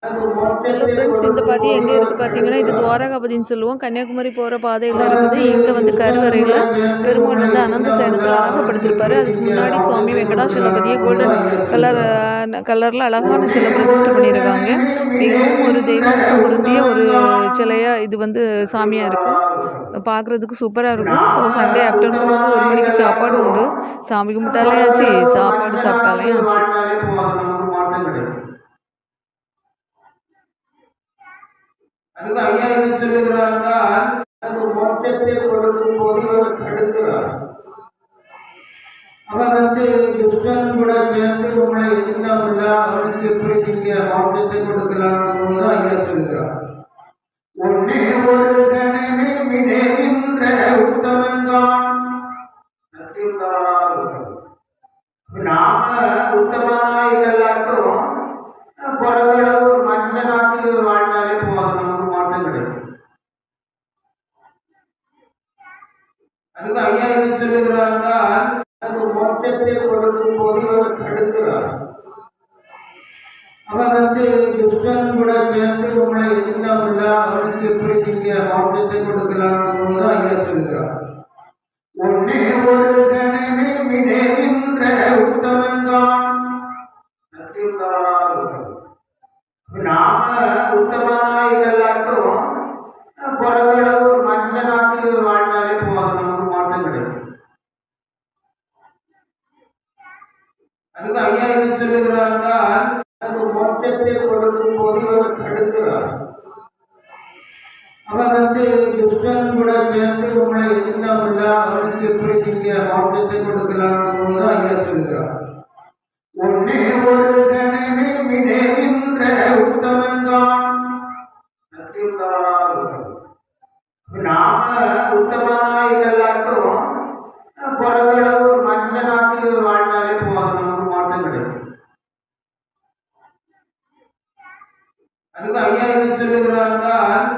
Hello friends, இந்த பாதி எங்கே இருக்குது பார்த்தீங்கன்னா, இது துவாரகாபதின்னு சொல்லுவோம். கன்னியாகுமரி போகிற பாதையில் இருக்குது. இங்கே வந்து கருவறையில் பெருமாள் வந்து அனந்த சேனத்தில் அழகாக படுத்திருப்பாரு. அதுக்கு முன்னாடி சுவாமி வெங்கடாச்சலபதியை கோல்டன் கலரில் அழகான சிலை பிரதிஷ்டை பண்ணியிருக்காங்க. மிகவும் ஒரு தெய்வாம்சம் பொருந்திய ஒரு சிலையாக இது வந்து சாமியாக இருக்கும். பார்க்குறதுக்கு சூப்பராக இருக்கும். ஸோ சண்டே ஆஃப்டர்நூன் வந்து 1 மணிக்கு சாப்பாடு உண்டு. சாமி கும்பிட்டாலே ஆச்சு, சாப்பாடு சாப்பிட்டாலே ஆச்சு. அதுக்கு ஐயா என்ன சொல்லுகிறார்கள், மோட்சத்தை கொடுக்கும் போது இவர் தடுக்கிறார். அவர் வந்து துஷ்டன் கூட சேர்ந்து உங்களை எதிர்த்தாமல்ல, அவனுக்கு எப்படி நீங்க மோட்சத்தை கொடுக்கலாம்னு ஐயா சொல்லுகிறார். ஒன்னே ஒரு கணமே விடைகின்ற உத்தமன்தான். நாம உத்தமனா இல்லையாட்டும் பிறகு ஒரு மஞ்ச நாட்டில் வாழ்ந்தாலே போதும், நமக்கு மாற்றம் கிடைக்கும். அதுக்கு ஐயா என்ன சொல்லுகிறார்கள், மோட்சத்தை கொடுக்கும் போது இவர் தடுக்கிறார். அவர் வந்து துஷ்டன் கூட சேர்ந்து உங்களை எதிர்த்தாமல்ல, அவனுக்கு எப்படி நீங்க மோட்சத்தை கொடுக்கலாம்னு ஐயா சொல்லுகிறார். ஒன்னே ஒரு கணமே விடைகின்ற உத்தமன்தான். நாம உத்தமனா இல்லையாட்டும் பிறகு ஒரு மஞ்ச நாட்டில் வாழ்ந்தாலே போதும், நமக்கு மாற்றம் கிடைக்கும். அதுக்கு ஐயா என்ன சொல்லுகிறார்கள், மோட்சத்தை கொடுக்கும் போது இவர் தடுக்கிறார். அவர் வந்து துஷ்டன் கூட சேர்ந்து உங்களை எதிர்த்தாமல்ல, அவனுக்கு எப்படி நீங்க மோட்சத்தை கொடுக்கலாம்னு ஐயா சொல்லுகிறார். ஒன்னே ஒரு கணமே விடைகின்ற உத்தமன்தான். நாம உத்தமனா இல்லையாட்டும் பிறகு ஒரு மஞ்ச நாட்டில் வாழ்ந்தாலே போதும், நமக்கு மாற்றம் கிடைக்கும். அதுக்கு ஐயா என்ன சொல்லுகிறார்கள்,